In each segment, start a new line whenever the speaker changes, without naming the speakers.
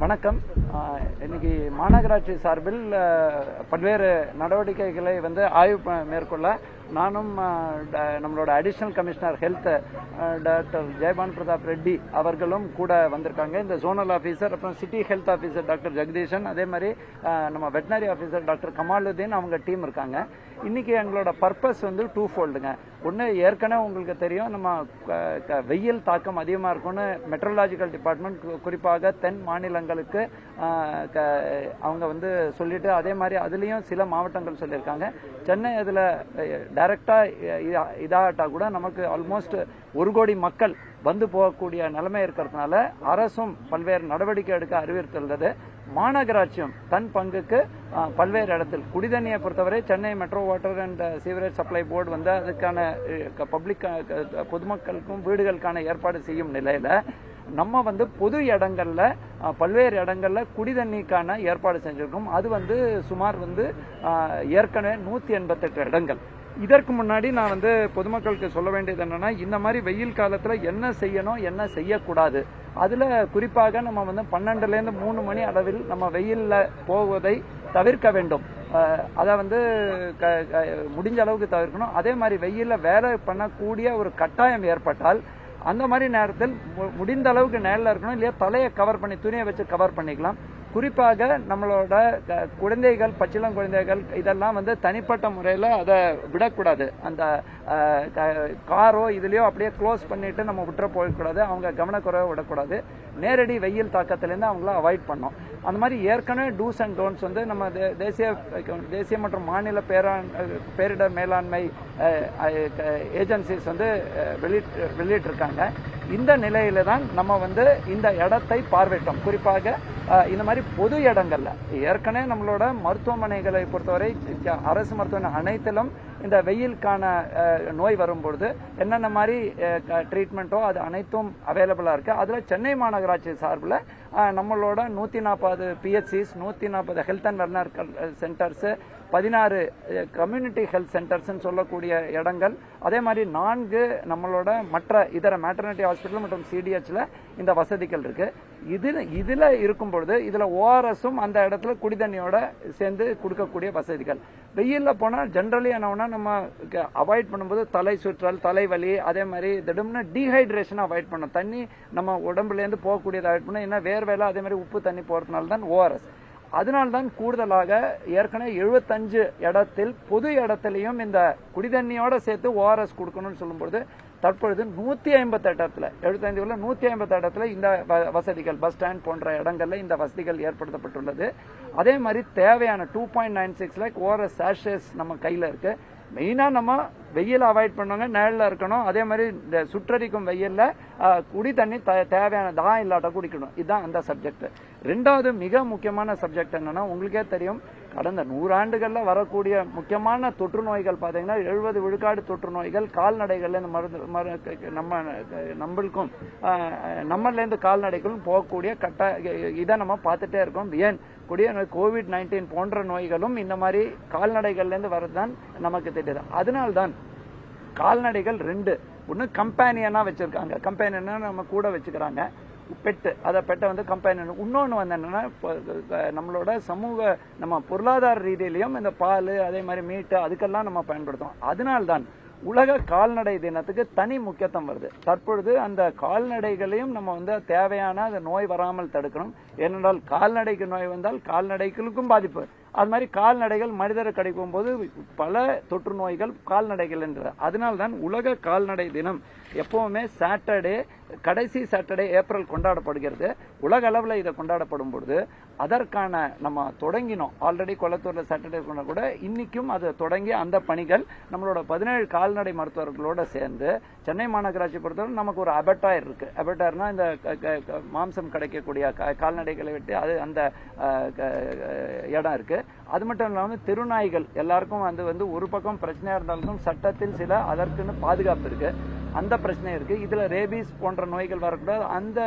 வணக்கம். இன்னைக்கு மாநகராட்சி சார்பில் பல்வேறு நடவடிக்கைகளை ஆய்வு மேற்கொள்ள நானும் நம்மளோட additional commissioner health doctor Jayaban Pratap Reddy அவர்களும் கூட வந்திருக்காங்க. இந்த ஜோனல் ஆஃபீஸர், அப்புறம் city health officer doctor Jagadeesan, அதே மாதிரி நம்ம வெட்டினரி ஆஃபீஸர் டாக்டர் கமாலுதீன் அவங்க டீம் இருக்காங்க. இன்னைக்கு எங்களோட பர்பஸ் டூ ஃபோல்டுங்க. ஒன்று, ஏற்கனவே உங்களுக்கு தெரியும், நம்ம வெயில் தாக்கம் அதிகமாக இருக்கும்னு மெட்ரலாஜிக்கல் டிபார்ட்மெண்ட் குறிப்பாக தென் மாநிலங்களுக்கு அவங்க சொல்லிட்டு, அதே மாதிரி அதுலேயும் சில மாவட்டங்கள் சொல்லியிருக்காங்க. சென்னை அதில் டைரக்டாக இதாகட்டா கூட நமக்கு ஆல்மோஸ்ட் 1 கோடி மக்கள் போகக்கூடிய நிலைமை இருக்கிறதுனால அரசும் பல்வேறு நடவடிக்கை எடுக்க அறிவுறுத்துள்ளது. மாநகராட்சியும் தன் பங்குக்கு பல்வேறு இடத்தில் குடிதண்ணியை பொறுத்தவரை Chennai metro water and sewerage supply board அதுக்கான பப்ளிக் பொதுமக்களுக்கும் வீடுகளுக்கான ஏற்பாடு செய்யும் நிலையில நம்ம பொது இடங்கள்ல பல்வேறு இடங்கள்ல குடிதண்ணிக்கான ஏற்பாடு செஞ்சிருக்கோம். அது சுமார் ஏற்கனவே 188 இடங்கள். இதற்கு முன்னாடி நான் பொதுமக்களுக்கு சொல்ல வேண்டியது என்னன்னா, இந்த மாதிரி வெயில் காலத்துல என்ன செய்யணும், என்ன செய்யக்கூடாது, அதுல குறிப்பாக நம்ம 12லேருந்து 3 மணி அளவில் நம்ம வெயில்ல போவதை தவிர்க்க வேண்டும். அதை முடிஞ்ச அளவுக்கு தவிர்க்கணும். அதே மாதிரி வெயில்ல வேலை பண்ணக்கூடிய ஒரு கட்டாயம் ஏற்பட்டால் அந்த மாதிரி நேரத்தில் முடிந்த அளவுக்கு நேரில் இருக்கணும், இல்லையா தலையை கவர் பண்ணி துணியை வச்சு கவர் பண்ணிக்கலாம். குறிப்பாக நம்மளோட குழந்தைகள், பச்சிளம் குழந்தைகள் இதெல்லாம் தனிப்பட்ட முறையில் அதை விடக்கூடாது. அந்த காரோ இதுலயோ அப்படியே க்ளோஸ் பண்ணிட்டு நம்ம விட்டுற போகக்கூடாது. அவங்க கவனக்குறைவை விடக்கூடாது. நேரடி வெயில் தாக்கத்திலேருந்து அவங்கள அவாய்ட் பண்ணோம். அந்த மாதிரி ஏற்கனவே டூஸ் அண்ட் டோன்ஸ் நம்ம தேசிய மற்றும் மாநில பேரிடர் மேலாண்மை ஏஜென்சிஸ் வெளியிட்டிருக்காங்க. இந்த நிலையில தான் நம்ம இந்த இடத்தை பார்வையிட்டோம். குறிப்பாக இந்த மாதிரி பொது இடங்கள்ல ஏற்கனவே நம்மளோட மருத்துவமனைகளை பொறுத்தவரை அரசு மருத்துவமனை அனைத்திலும் இந்த வெயிலுக்கான நோய் வரும்பொழுது என்னென்ன மாதிரி ட்ரீட்மெண்ட்டோ அது அனைத்தும் அவைலபிளா இருக்கு. அதுல சென்னை மாநகராட்சி சார்பில் நம்மளோட 140 PHCs, 140 health and wellness centres, 16 community health centres சொல்லக்கூடிய இடங்கள், அதே மாதிரி 4 நம்மளோட மற்ற இதர மேட்டர்னிட்டி ஹாஸ்பிட்டல் மற்றும் CDHல இந்த வசதிகள் இருக்கு. இதுல இருக்கும் பொழுது இதுல ORSம் அந்த இடத்துல குடிதண்ணியோட சேர்ந்து கொடுக்கக்கூடிய வசதிகள். வெயில்ல போனா ஜென்ரலி என்ன நம்ம அவாய்ட் பண்ணும்போது தலை சுற்றல், தலைவலி, அதே மாதிரி திடம்னு டீஹைட்ரேஷன் அவாய்ட் பண்ணணும். தண்ணி நம்ம உடம்புல இருந்து போகக்கூடியதை அவாய்ட் பண்ணணும். ஏன்னா வேர்வேலை அதே மாதிரி உப்பு தண்ணி போறதுனால தான் ORS. அதனால்தான் கூடுதலாக ஏற்கனவே 75 இடத்தில் பொது இடத்திலையும் இந்த குடிதண்ணியோட சேர்த்து ORS கொடுக்கணும்னு சொல்லும்போது தற்பொழுது 158 இடத்துல 75 150 இடத்துல இந்த வசதிகள், பஸ் ஸ்டாண்ட் போன்ற இடங்கள்ல இந்த வசதிகள் ஏற்படுத்தப்பட்டுள்ளது. அதே மாதிரி தேவையான 2.96 லேக் ORS சாஷேஸ் நம்ம கையில இருக்கு. மெயினா நம்ம வெயில் அவாய்ட் பண்ணுவாங்க, நிழல்ல இருக்கணும். அதே மாதிரி இந்த சுற்றரிக்கும் வெயில்ல குடி தண்ணி தேவையான தாகம் இல்லாட்ட குடிக்கணும். இதுதான் அந்த சப்ஜெக்ட். 2வது மிக முக்கியமான சப்ஜெக்ட் என்னன்னா, உங்களுக்கே தெரியும், கடந்த 100 ஆண்டுகள்ல வரக்கூடிய முக்கியமான தொற்று நோய்கள் பாத்தீங்கன்னா 70 விழுக்காடு தொற்று நோய்கள் கால்நடைகள்ல நம்மளுக்கும் நம்மள இருந்து கால்நடைகளும் போகக்கூடிய இதை நம்ம பார்த்துட்டே இருக்கோம். ஏன் COVID-19 போன்ற நோய்களும் இந்த மாதிரி கால்நடைகள்ல இருந்து வரதுதான் நமக்கு தெரியுது. அதனால்தான் கால்நடைகள் 2 ஒன்னு கம்பேனியனா வச்சிருக்காங்க. கம்பேனியனா நம்ம கூட வச்சுக்கிறாங்க, பெட்டு. அதை பெட்டை கம்பேனியன். இன்னொன்று என்னன்னா, நம்மளோட நம்ம பொருளாதார ரீதியிலையும் இந்த பால், அதே மாதிரி மீட்டு, அதுக்கெல்லாம் நம்ம பயன்படுத்தும். அதனால்தான் உலக கால்நடை தினத்துக்கு தனி முக்கியத்துவம் வருது. தற்பொழுது அந்த கால்நடைகளையும் நம்ம தேவையான அந்த நோய் வராமல் தடுக்கணும். ஏனென்றால் கால்நடைக்கு நோய் வந்தால் கால்நடைகளுக்கும் பாதிப்பு. அது மாதிரி கால்நடைகள் மனிதரை கடிக்கும் போது பல தொற்று நோய்கள் கால்நடைகள் என்ற. அதனால்தான் உலக கால்நடை தினம் எப்பவுமே கடைசி சாட்டர்டே ஏப்ரல் கொண்டாடப்படுகிறது. உலக அளவில் இதை கொண்டாடப்படும் பொழுது அதற்கான நம்ம தொடங்கினோம். ஆல்ரெடி கொளத்தூர்ல சாட்டர்டே கூட இன்னைக்கும் அது தொடங்கி அந்த பணிகள் நம்மளோட 17 கால்நடை மருத்துவர்களோட சேர்ந்து சென்னை மாநகராட்சி பொறுத்தவரை நமக்கு ஒரு அபட்டாயர் இருக்கு. அபட்டாயர்னா இந்த மாம்சம் கிடைக்கக்கூடிய கால்நடைகளை விட்டு அது அந்த இடம் இருக்கு. அது மட்டும் இல்லாமல் தெருநாய்கள் எல்லாருக்கும் ஒரு பக்கம் பிரச்சனையா இருந்தாலும் சட்டத்தில் சில அதற்குன்னு பாதுகாப்பு இருக்கு. அந்த பிரச்சனை இருக்கு. இதுல ரேபீஸ் போன்ற நோய்கள் வரக்கூடாது. அந்த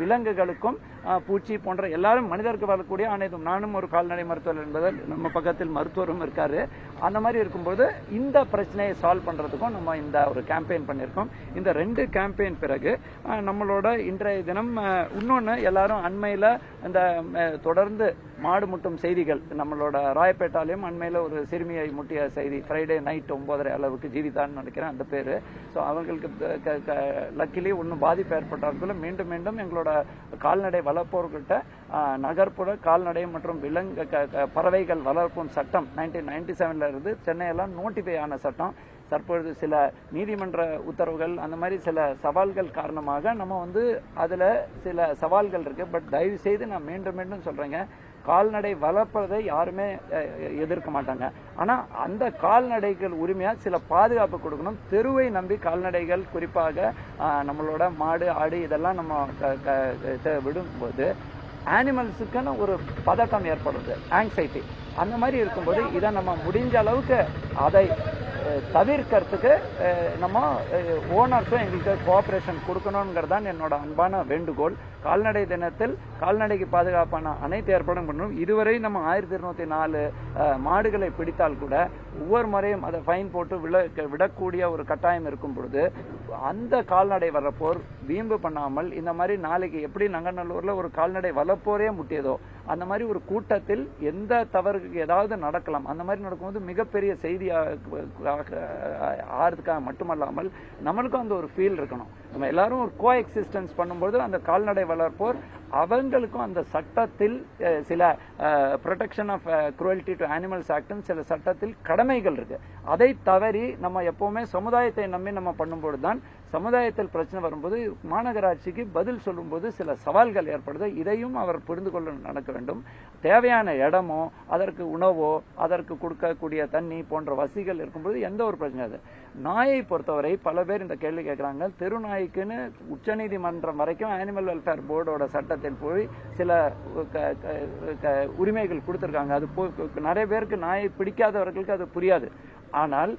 விலங்குகளுக்கும் பூச்சி போன்ற எல்லாரும் மனிதருக்கு வரக்கூடிய அனைத்தும். நானும் ஒரு கால்நடை மருத்துவர் என்பதால் நம்ம பக்கத்தில் மருத்துவரும் இருக்காரு. அந்த மாதிரி இருக்கும்போது இந்த பிரச்சனையை சால்வ் பண்றதுக்கும் நம்ம இந்த ஒரு கேம்பெயின் பண்ணியிருக்கோம். இந்த 2 கேம்பெயின் பிறகு நம்மளோட இன்றைய தினம் இன்னொன்னு எல்லாரும் அண்மையில இந்த தொடர்ந்து மாடு முட்டும் செய்திகள் நம்மளோட ராயப்பேட்டாலையும் அண்மையில ஒரு சிறுமியை முட்டிய செய்தி ஃப்ரைடே நைட் 9:30 அளவுக்கு ஜீவிதான்னு நினைக்கிறேன் அந்த பேரு. ஸோ அவங்களுக்கு லக்கிலி ஒன்றும் பாதிப்பு ஏற்பட்டார்கள். மீண்டும் மீண்டும் எங்களோட கால்நடை வளர்ப்போர்கிட்ட நகர்ப்புற கால்நடை மற்றும் விலங்கு பறவைகள் வளர்ப்பும் சட்டம் 1997 இருந்து சென்னையெல்லாம் நோட்டிஃபை ஆன சட்டம். தற்பொழுது சில நீதிமன்ற உத்தரவுகள் அந்த மாதிரி சில சவால்கள் காரணமாக நம்ம வந்து அதுல சில சவால்கள் இருக்கு. பட் தயவு செய்து நான் மீண்டும் மீண்டும் சொல்றேங்க, கால்நடை வளர்ப்பதை யாருமே எதிர்க்க மாட்டாங்க. ஆனா அந்த கால்நடைகள் உரிமையா சில பாதுகாப்பு கொடுக்கணும். தெருவை நம்பி கால்நடைகள் குறிப்பாக நம்மளோட மாடு ஆடு இதெல்லாம் நம்ம விடும்போது ஆனிமல்ஸுக்கான ஒரு பதட்டம் ஏற்படுது, ஆங்ஸைட்டி. அந்த மாதிரி இருக்கும்போது இதை நம்ம முடிஞ்ச அளவுக்கு அதை தவிர்க்கிறதுக்கு நம்ம ஓனர்ஸும் எங்களுக்கு கோஆபரேஷன் கொடுக்கணுங்கிறது தான் என்னோட அன்பான வேண்டுகோள். கால்நடை தினத்தில் கால்நடைக்கு பாதுகாப்பான அனைத்து ஏற்பாடும் பண்ணணும். இதுவரை நம்ம 1204 மாடுகளை பிடித்தால் கூட ஒவ்வொரு முறையும் அதை ஃபைன் போட்டு விடக்கூடிய ஒரு கட்டாயம் இருக்கும் பொழுது அந்த கால்நடை வளர்ப்போர் வீம்பு பண்ணாமல் இந்த மாதிரி நாளைக்கு எப்படி நங்கநல்லூர்ல ஒரு கால்நடை வளர்ப்போரே முட்டியதோ அந்த மாதிரி ஒரு கூட்டத்தில் எந்த தவறுக்கு ஏதாவது நடக்கலாம். அந்த மாதிரி நடக்கும்போது மிகப்பெரிய செய்தியாக ஆறதுக்காக மட்டுமல்லாமல் நம்மளுக்கும் அந்த ஒரு ஃபீல் இருக்கணும். நம்ம எல்லாரும் ஒரு கோ எக்ஸிஸ்டன்ஸ் பண்ணும்போது அந்த கால்நடை வளர்ப்போர் அவங்களுக்கும் அந்த சட்டத்தில் சில protection of cruelty to animals act சில சட்டத்தில் கடமைகள் இருக்கு. அதை தவறி நம்ம எப்பவுமே சமுதாயத்தை நம்பி நம்ம பண்ணும்போது தான் சமுதாயத்தில் பிரச்சனை வரும்போது மாநகராட்சிக்கு பதில் சொல்லும்போது சில சவால்கள் ஏற்படுது. இதையும் அவர் புரிந்து கொள்ள நடக்க வேண்டும். தேவையான இடமோ அதற்கு உணவோ அதற்கு கொடுக்கக்கூடிய தண்ணி போன்ற வசதிகள் இருக்கும்போது எந்த ஒரு பிரச்சனை இல்லை. நாயை பொறுத்தவரை பல பேர் இந்த கேள்வி கேட்கிறாங்க. தெருநாய்க்குன்னு உச்சநீதிமன்றம் வரைக்கும் அனிமல் வெல்ஃபேர் போர்டோட சட்டத்தில் போய் சில உரிமைகள் கொடுத்திருக்காங்க. அது நிறைய பேருக்கு நாயை பிடிக்காதவர்களுக்கு அது புரியாது. ஆனால்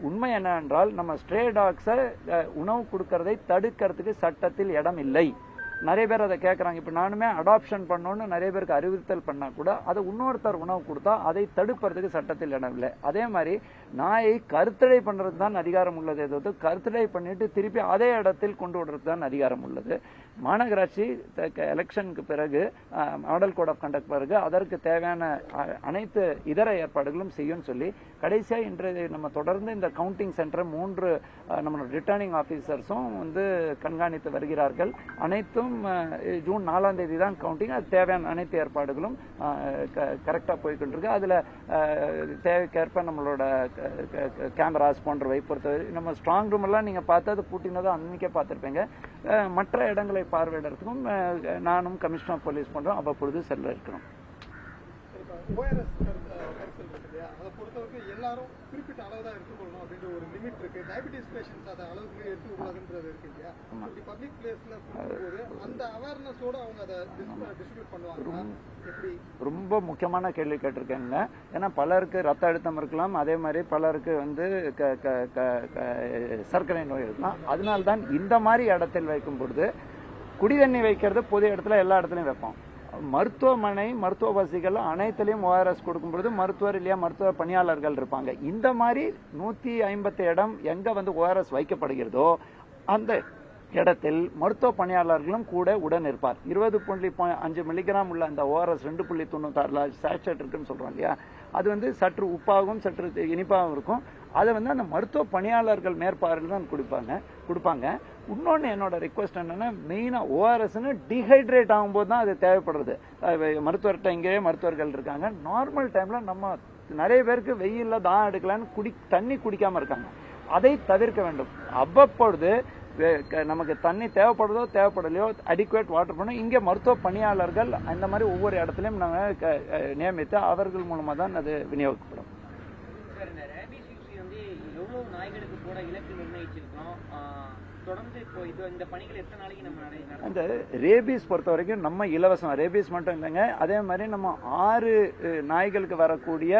உண்மை என்னவென்றால் நம்ம ஸ்ட்ரே டாக்ஸை உணவு கொடுக்கறதை தடுக்கிறதுக்கு சட்டத்தில் இடம் இல்லை. நிறைய பேர் அதை கேட்கறாங்க. இப்ப நானுமே அடாப்ஷன் பண்ணோன்னு நிறைய பேருக்கு அறிவுறுத்தல் பண்ணா கூட அதை இன்னொருத்தர் உணவு கொடுத்தா அதை தடுப்பதற்கு சட்டத்தில் இடம் இல்லை. அதே மாதிரி நாயை கருத்தடை பண்றது தான் அதிகாரம் உள்ளது. ஏதாவது கருத்தடை பண்ணிட்டு திருப்பி அதே இடத்தில் கொண்டு விடுறது தான் அதிகாரம் உள்ளது. மாநகராட்சி எலெக்ஷனுக்கு பிறகு மாடல் கோட் ஆஃப் கண்டக்ட் பிறகு அதற்கு தேவையான அனைத்து இதர ஏற்பாடுகளும் செய்யும் சொல்லி கடைசியா இன்றைய நம்ம தொடர்ந்து இந்த கவுண்டிங் சென்டர் 3 நம்ம ரிட்டர்னிங் ஆபீசர்ஸும் வந்து கண்காணித்து வருகிறார்கள். அனைத்தும் ஜூன் 4ஆம் தேதி தான் கவுண்டிங். அது தேவையான அனைத்து ஏற்பாடுகளும் கரெக்டா போய்கொண்டிருக்கு. அதுல தேவைக்கேற்ப நம்மளோட கேமராஸ் போன்றவை பொறுத்தவரை நம்ம ஸ்ட்ராங் ரூம் எல்லாம் நீங்க பார்த்து அது பூட்டினதும் அன்னைக்கே பார்த்திருப்பீங்க. மற்ற இடங்களை பார்வையிடறதுக்கும் நானும் கமிஷனர் ஆஃப் போலீஸ் போன்றோம் அவ்வப்பொழுது செல்ல இருக்கிறோம்.
அதை பொறுத்தவரைக்கும் எல்லாரும் குறிப்பிட்ட அளவு தான் எடுத்துக்கொள்ளணும் அப்படின்ற ஒரு லிமிட் இருக்கு. டயபிட்டிஸ் பேஷண்ட்ஸ் அதை அளவுக்கு எடுத்துக்கூடாதுன்றது இருக்கு இல்லையா? பப்ளிக் பிளேஸ்ல போகும்போது அந்த அவேர்னஸோட அவங்க அதை டிஸ்ட்ரிபியூட் பண்ணுவாங்க. எப்படி
ரொம்ப முக்கியமான கேள்வி கேட்டிருக்கேங்க. ஏன்னா பலருக்கு ரத்த அழுத்தம் இருக்கலாம், அதே மாதிரி பலருக்கு வந்து சர்க்கரை நோய் இருக்கலாம். அதனால்தான் இந்த மாதிரி இடத்தில் வைக்கும் பொழுது குடிதண்ணி வைக்கிறது பொது இடத்துல எல்லா இடத்துலையும் வைப்போம். மருத்துவமனை மருத்துவ வசதிகள் அனைத்திலையும் ஓஆர்எஸ் கொடுக்கும்பொழுது மருத்துவர் இல்லையா மருத்துவ பணியாளர்கள் இருப்பாங்க. இந்த மாதிரி 150 இடம் எங்க வந்து ஓஆர்எஸ் வைக்கப்படுகிறதோ அந்த இடத்தில் மருத்துவ பணியாளர்களும் கூட உடன் இருப்பார். 20.5 மில்லிகிராம் உள்ள அந்த ஓஆர்எஸ் 2.96 சாச்செட் இருக்குன்னு சொல்றோம் இல்லையா, அது வந்து சற்று உப்பாகவும் சற்று இனிப்பாகவும் இருக்கும். அதை வந்து அந்த மருத்துவ பணியாளர்கள் மேற்பார்வையில் தான் கொடுப்பாங்க. இன்னொன்று என்னோட ரிக்வஸ்ட் என்னன்னா, மெயினா ஓஆர்எஸ்ன்னு டீஹைட்ரேட் ஆகும்போது தான் அது தேவைப்படுறது. மருத்துவர்கிட்ட இங்கேயே மருத்துவர்கள் இருக்காங்க. நார்மல் டைம்ல நம்ம நிறைய பேருக்கு வெயில்ல தான் எடுக்கலான்னு தண்ணி குடிக்காம இருக்காங்க. அதை தவிர்க்க வேண்டும். அவ்வப்பொழுது நமக்கு தண்ணி தேவைப்படுதோ தேவைப்படலையோ அடிக்குவேட் வாட்டர் பண்ணும். இங்கே மருத்துவ பணியாளர்கள் அந்த மாதிரி ஒவ்வொரு இடத்துலையும் நாங்கள் நியமித்து அவர்கள் மூலமா தான் அது விநியோகிக்கப்படும்.
நாய்களுக்கு கூட இலக்கு நிர்ணயிச்சிருக்கோம். தொடர்ந்து இப்போ இந்த பணிகள் எத்தனை நாளைக்கு நம்ம
அந்த ரேபீஸ் பொறுத்த வரைக்கும் நம்ம இலவசம், ரேபீஸ் மட்டும் இல்லைங்க, அதே மாதிரி நம்ம 6 நாய்களுக்கு வரக்கூடிய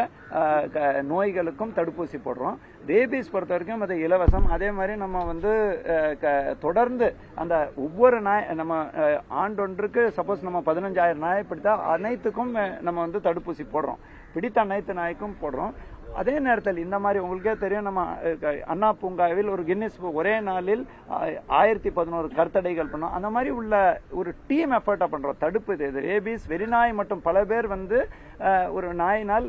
நோய்களுக்கும் தடுப்பூசி போடுறோம். ரேபீஸ் பொறுத்த வரைக்கும் அது இலவசம். அதே மாதிரி நம்ம வந்து தொடர்ந்து அந்த ஒவ்வொரு நாய் நம்ம ஆண்டொன்றுக்கு சப்போஸ் நம்ம 15,000 நாயை பிடித்தா அனைத்துக்கும் நம்ம வந்து தடுப்பூசி போடுறோம், பிடித்த அனைத்து நாய்க்கும் போடுறோம். அதே நேரத்தில் இந்த மாதிரி உங்களுக்கே தெரியும், நம்ம அண்ணா பூங்காவில் ஒரு கின்னஸ் ஒரே நாளில் 1011 கருத்தடைகள் பண்ணோம். அந்த மாதிரி உள்ள ஒரு டீம் எஃபர்ட்டா பண்றோம் தடுப்பு. இது ரேபீஸ் வெறிநாய் மட்டும் பல பேர் வந்து ஒரு நாயினால்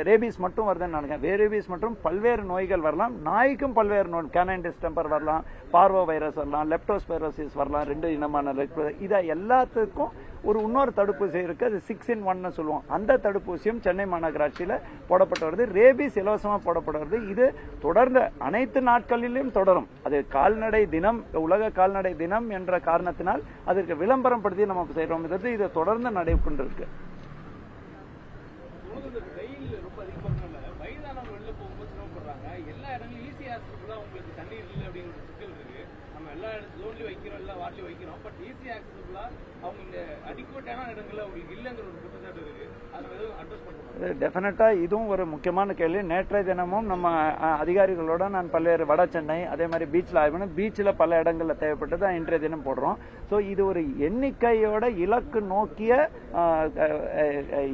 ரேபீஸ் மட்டும் வருதுன்னு நினைக்கிறேன். ரேபீஸ் மற்றும் பல்வேறு நோய்கள் வரலாம், நாய்க்கும் பல்வேறு நோய், கேனைன் டிஸ்டெம்பர் வரலாம், பார்வோ வைரஸ் வரலாம், லெப்டோஸ்பைரோசிஸ் வரலாம், 2 இனமான இதை எல்லாத்துக்கும் ஒரு இன்னொரு தடுப்பூசி இருக்கு, அது 6 in 1 சொல்லுவோம். அந்த தடுப்பூசியும் சென்னை மாநகராட்சியில போடப்பட்டு வருது. ரேபீஸ் இலவசமா போடப்பட்டு வருது. இது தொடர்ந்து அனைத்து நாட்களிலும் தொடரும். அது கால்நடை தினம், உலக கால்நடை தினம் என்ற காரணத்தினால் அதற்கு விளம்பரம் படுத்தி நம்ம செய்யறோம். இது தொடர்ந்து நடைபெற்றிருக்கு. டெஃபினட்டா இதுவும் ஒரு முக்கியமான கேள்வி. நேற்றைய தினமும் நம்ம அதிகாரிகளோட நான் பல்வேறு வட சென்னை அதே மாதிரி பீச்ல ஆய்வு, பீச்ல பல இடங்கள்ல தேவைப்பட்டது இன்றைய தினம் போடுறோம். ஸோ இது ஒரு எண்ணிக்கையோட இலக்கு நோக்கிய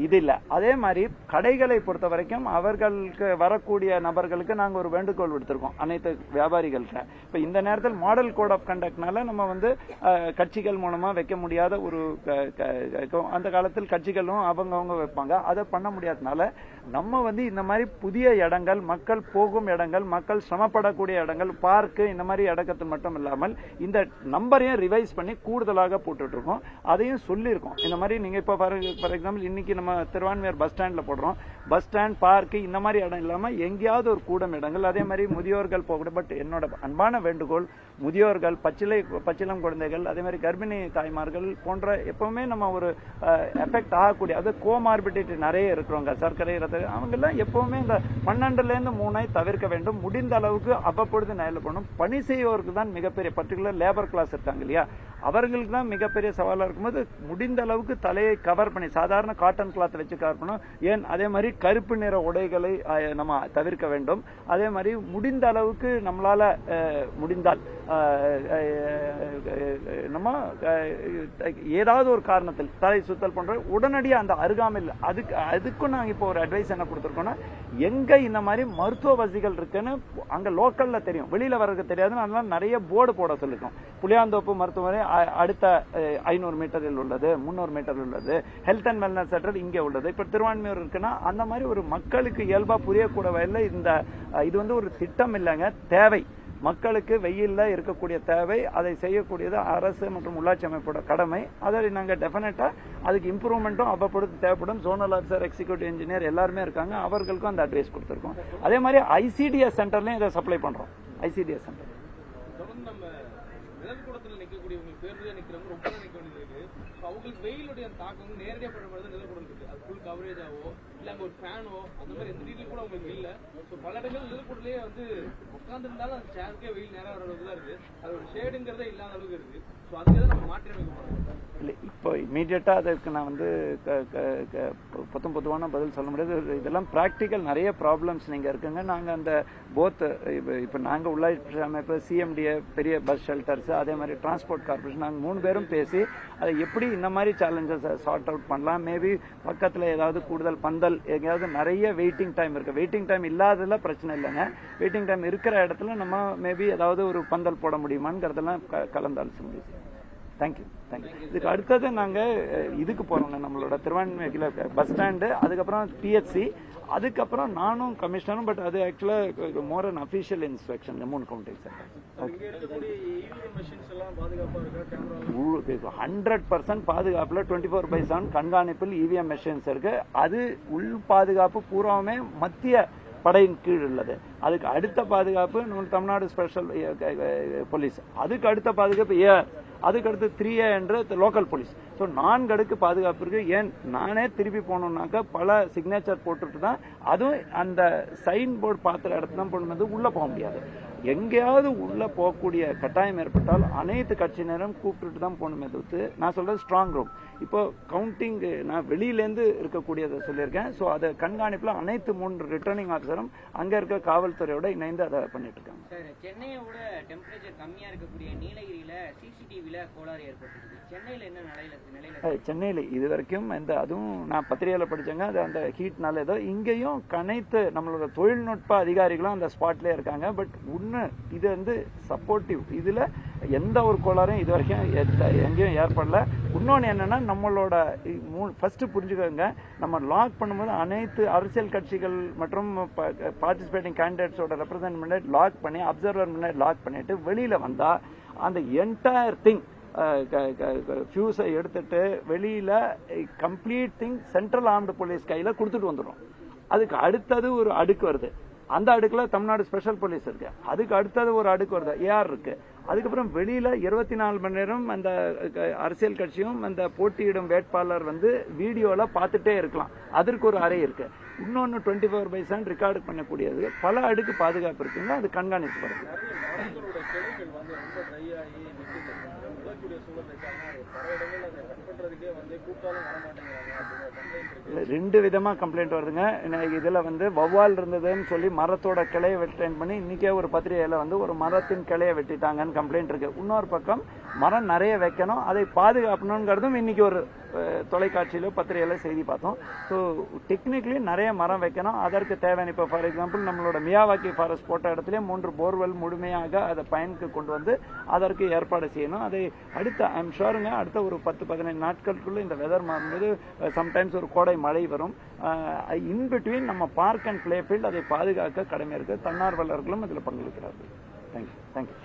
இது இல்லை. அதே மாதிரி கடைகளை பொறுத்த வரைக்கும் அவர்களுக்கு வரக்கூடிய நபர்களுக்கு நாங்கள் ஒரு வேண்டுகோள் விடுத்திருக்கோம் அனைத்து வியாபாரிகளுக்கு. இப்போ இந்த நேரத்தில் மாடல் கோட் ஆஃப் கண்டக்ட்னால நம்ம வந்து கட்சிகள் மூலமா வைக்க முடியாத ஒரு அந்த காலத்தில் கட்சிகளும் அவங்க வைப்பாங்க, அதை பண்ண முடியாதனால நம்ம வந்து இந்த மாதிரி புதிய இடங்கள், மக்கள் போகும் இடங்கள், மக்கள் சிரமப்படக்கூடிய இடங்கள், பார்க்கு, இந்த மாதிரி இடத்தில் மட்டும் இல்லாமல் இந்த நம்பரையும் ரிவைஸ் பண்ணி கூடுதலாக போட்டுட்டு இருக்கோம். அதையும் சொல்லியிருக்கோம். இந்த மாதிரி நீங்க இப்ப ஃபார் எக்ஸாம்பிள் இன்னைக்கு நம்ம திருவான்மையூர் பஸ் ஸ்டாண்ட்ல போடுறோம். பஸ் ஸ்டாண்ட், பார்க்கு இந்த மாதிரி இடம் இல்லாம எங்கேயாவது ஒரு கூடும் இடங்கள், அதே மாதிரி முதியோர்கள் போகக்கூடாது. பட் என்னோட அன்பான வேண்டுகோள், முதியோர்கள், பச்சிளம் குழந்தைகள், அதே மாதிரி கர்ப்பிணி தாய்மார்கள் போன்ற எப்பவுமே நம்ம ஒரு எஃபெக்ட் ஆகக்கூடிய, அது கோமார்பிடிட்டி நிறைய இருக்கிறவங்க, சர்க்கரை, அவங்க எல்லாம் எப்பவுமே இந்த 12ல இருந்து 3 தவிர்க்க வேண்டும். முடிந்த அளவுக்கு அவ்வப்பொழுது நயல பண்ணணும். பணி செய்வோருக்கு தான் மிகப்பெரிய, பர்டிகுலர் லேபர் கிளாஸ் இருக்காங்க இல்லையா, அவர்களுக்கு தான் மிகப்பெரிய சவாலா இருக்கும்போது முடிந்த அளவுக்கு தலையை கவர் பண்ணி, சாதாரண காட்டன் கிளாத் வச்சு கவர் பண்ணணும். ஏன் அதே மாதிரி கருப்பு நிற உடைகளை நம்ம தவிர்க்க வேண்டும். அதே மாதிரி முடிந்த அளவுக்கு நம்மளால முடிந்தால் நம்ம ஏதாவது ஒரு காரணத்தில் தலை சுத்தல் போன்ற உடனடியாக அந்த அருகாமையில் அதுக்கும் நாங்கள் இப்போ ஒரு அட்வைஸ் என்ன கொடுத்துருக்கோம்னா, எங்க இந்த மாதிரி மருத்துவ வசதிகள் இருக்குன்னு அங்க லோக்கல்ல தெரியும், வெளியில வர்றதுக்கு தெரியாதுன்னு அதனால நிறைய போர்டு போட சொல்லிருக்கோம். புளியாந்தோப்பு மருத்துவமனை அடுத்த 500 மீட்டரில் உள்ளது, 300 மீட்டரில் உள்ளது, ஹெல்த் அண்ட் வெல்னஸ் சென்டர் இங்கே உள்ளது. இப்ப திருவான்மையூர் இருக்குன்னா அந்த மாதிரி ஒரு மக்களுக்கு இயல்பா புரியக்கூட வகையில் இது வந்து ஒரு திட்டம் இல்லைங்க, தேவை. மக்களுக்கு வெயில்ல இருக்கக்கூடிய தேவை, அதை செய்யக்கூடியது அரசு மற்றும் உள்ளாட்சி அமைப்போட கடமை. அதை நாங்கள் டெஃபினட்டா அதுக்கு இம்ப்ரூவ்மெண்ட்டும் அவ்வப்பொழுது தேவைப்படும். ஜோனல் ஆஃபீஸர், எக்ஸிக்யூட்டிவ் இன்ஜினியர் எல்லாருமே இருக்காங்க, அவர்களுக்கும் அந்த அட்வைஸ் கொடுத்துருக்கோம். அதே மாதிரி ஐசிடிஎஸ் சென்டர்லயும் இதை சப்ளை பண்றோம். ஐசிடிஎஸ் சென்டர்
அவங்களுக்கு வெயிலுடைய தாக்கம் நேரடியாக படுறது நிலக்கூடம் இருக்கு. அது ஃபுல் கவரேஜ் ஆகவோ இல்லை அங்கே ஒரு ஃபேனோ அந்த மாதிரி எந்த டீட்டெயில் கூட உங்களுக்கு இல்லை. ஸோ பல இடங்கள் நிலக்கூடலேயே வந்து உட்காந்துருந்தாலும் அந்த சேருக்கே வெயில் நேரம் வர அளவுக்கு தான் இருக்கு. அது ஒரு ஷேடுங்கிறதே இல்லாத அளவுக்கு இருக்கு. ஸோ அதுக்கு தான் நம்ம மாற்றி அமைக்க போகிறோம்.
இல்லை இப்போ இமீடியட்டா அதற்கு நான் வந்து பொதுவான பதில் சொல்ல முடியாது. இதெல்லாம் ப்ராக்டிக்கல் நிறைய ப்ராப்ளம்ஸ் நீங்க இருக்குங்க. நாங்கள் அந்த போத் இப்போ நாங்கள் உள்ளாட்சி அமைப்பு, சிஎம்டிஏ, பெரிய பஸ் ஷெல்டர்ஸ், அதே மாதிரி டிரான்ஸ்போர்ட் கார்பரேஷன், நாங்கள் 3 பேரும் பேசி அதை எப்படி இந்த மாதிரி சேலஞ்சஸ் சார்ட் அவுட் பண்ணலாம். மேபி பக்கத்தில் ஏதாவது கூடுதல் பந்தல், எங்கேயாவது நிறைய வெயிட்டிங் டைம் இருக்கு. வெயிட்டிங் டைம் இல்லாததுல பிரச்சனை இல்லைங்க. வெயிட்டிங் டைம் இருக்கிற இடத்துல நம்ம மேபி ஏதாவது ஒரு பந்தல் போட முடியுமாங்கிறதெல்லாம் கலந்தாலோசிக்க முடியும். தேங்க்யூ. இதுக்கு அடுத்தது நாங்கள் இதுக்கு போகிறோங்க, நம்மளோட திருவான்மையில பஸ் ஸ்டாண்டு, அதுக்கப்புறம் பிஹெச்சி, அதுக்கப்புறம் நானும் கமிஷனரும். பட் அது ஆக்சுவலாக மோர் an official inspection 3 counting centre. 100% பாதுகாப்புல 24/7 கண்காணிப்பில் இவிஎம் மெஷின்ஸ் இருக்கு. அது உள் பாதுகாப்பு பூராவுமே மத்திய படையின் கீழ் உள்ளது. அதுக்கு அடுத்த பாதுகாப்பு தமிழ்நாடு ஸ்பெஷல் போலீஸ், அதுக்கு அடுத்த பாதுகாப்பு ஏஆர், அதுக்கு அடுத்து 3A என்ற லோக்கல் போலீஸ். ஸோ 4 அடுக்கு பாதுகாப்பு இருக்கு. ஏன் நானே திருப்பி போனோம்னாக்கா பல சிக்னேச்சர் போட்டுட்டு தான், அதுவும் அந்த சைன் போர்டு பார்த்துற இடத்துல தான் போடும்போது உள்ள போக முடியாது. எங்கேயாவது உள்ள போகக்கூடிய கட்டாயம் ஏற்பட்டால் அனைத்து கட்சியினரும் கூப்பிட்டுட்டு தான் போகணுமே தவிர்த்து, நான் சொல்றது ஸ்ட்ராங் ரூம். இப்போ கவுண்டிங் நான் வெளியிலேருந்து இருக்கக்கூடியதை சொல்லியிருக்கேன். ஸோ அதை கண்காணிப்பில் அனைத்து 3 ரிட்டர்னிங் ஆஃபீஸரும் அங்கே இருக்க காவல்துறையோட இணைந்து அதை பண்ணிட்டு இருக்காங்க.
சார், சென்னையோட டெம்பரேச்சர் கம்மியா இருக்கக்கூடிய நீலகிரியில சிசிடிவில கோளாறு ஏற்பட்டிருக்கு. சென்னையில என்ன நிலையில?
சென்னையில் இது வரைக்கும் அதுவும் நான் பத்திரிகையில் படிச்சேங்க, அது அந்த ஹீட்னால ஏதோ இங்கேயும் கனைத்து நம்மளோட தொழில்நுட்ப அதிகாரிகளும் அந்த ஸ்பாட்லேயே இருக்காங்க. பட் இது சப்போர்ட்டிவ், இதுல எந்த ஒரு கோளாறும் இது வரைக்கும் எங்கேயும் ஏற்படல. இன்னொன்று என்னன்னா, நம்மளோட ஃபர்ஸ்ட் புரிஞ்சுக்கோங்க, நம்ம லாக் பண்ணும்போது அனைத்து அரசியல் கட்சிகள் மற்றும் பார்ட்டிசிபேட்டிங் கேண்டிடேட்ஸோட ரெப்ரசன்ட் லாக் பண்ணி அப்சர்வர் முன்னாடி லாக் பண்ணிட்டு வெளியில வந்தா அந்த என்டையர் திங் ஃபியூஸை எடுத்துட்டு வெளியில complete thing central armed police கையில கொடுத்துட்டு வந்துடும். அதுக்கு அடுத்தது ஒரு அடுக்கு வருது, அந்த அடுக்குல தமிழ்நாடு ஸ்பெஷல் போலீஸ் இருக்கு. அதுக்கு அடுத்தது ஒரு அடுக்கு வருது, ஏஆர் இருக்கு. அதுக்கப்புறம் வெளியில 24 மணி நேரம் அந்த அரசியல் கட்சியும் அந்த போட்டியிடும் வேட்பாளர் வீடியோல பார்த்துட்டே இருக்கலாம். அதற்கு ஒரு அறை இருக்கு. இன்னொன்னு 24/7 ரெக்கார்டு பண்ணக்கூடியது. பல அடுக்கு பாதுகாப்பு இருக்குங்க, அது கண்காணிப்பு வருது. ரெண்டு விதமா கம்ப்ளைண்ட் வருதுங்க. இதுல வௌவால் இருந்ததுன்னு சொல்லி மரத்தோட கிளையை வெட்டேன் பண்ணி இன்னைக்கே ஒரு பத்திரிகையில ஒரு மரத்தின் கிளையை வெட்டிட்டாங்கன்னு கம்ப்ளைண்ட் இருக்கு. இன்னொரு பக்கம் மரம் நிறைய வைக்கணும், அதை பாதுகாக்கணுங்கிறதும் இன்னைக்கு ஒரு தொலைக்காட்சியில பத்திரிகையில செய்தி பார்த்தோம். ஸோ டெக்னிக்கலி நிறைய மரம் வைக்கணும், அதற்கு தேவையான இப்போ ஃபார் எக்ஸாம்பிள் நம்மளோட மியாவாக்கி ஃபாரஸ்ட் போட்ட இடத்துல 3 போர்வெல் முழுமையாக அதை பயனுக்கு கொண்டு வந்து அதற்கு ஏற்பாடு செய்யணும். அதை அடுத்த ஐம் ஷோருங்க அடுத்த ஒரு 10-15 நாட்களுக்குள்ள இந்த வெதர் மாறும்போது சம்டைம்ஸ் ஒரு கோடை மழை வரும். இன்பிட்வீன் நம்ம பார்க் அண்ட் பிளே ஃபீல்ட் அதை பாதுகாக்க கடமை இருக்கு. தன்னார்வலர்களும் இதில் பங்களிக்கிறார்கள். தேங்க்யூ.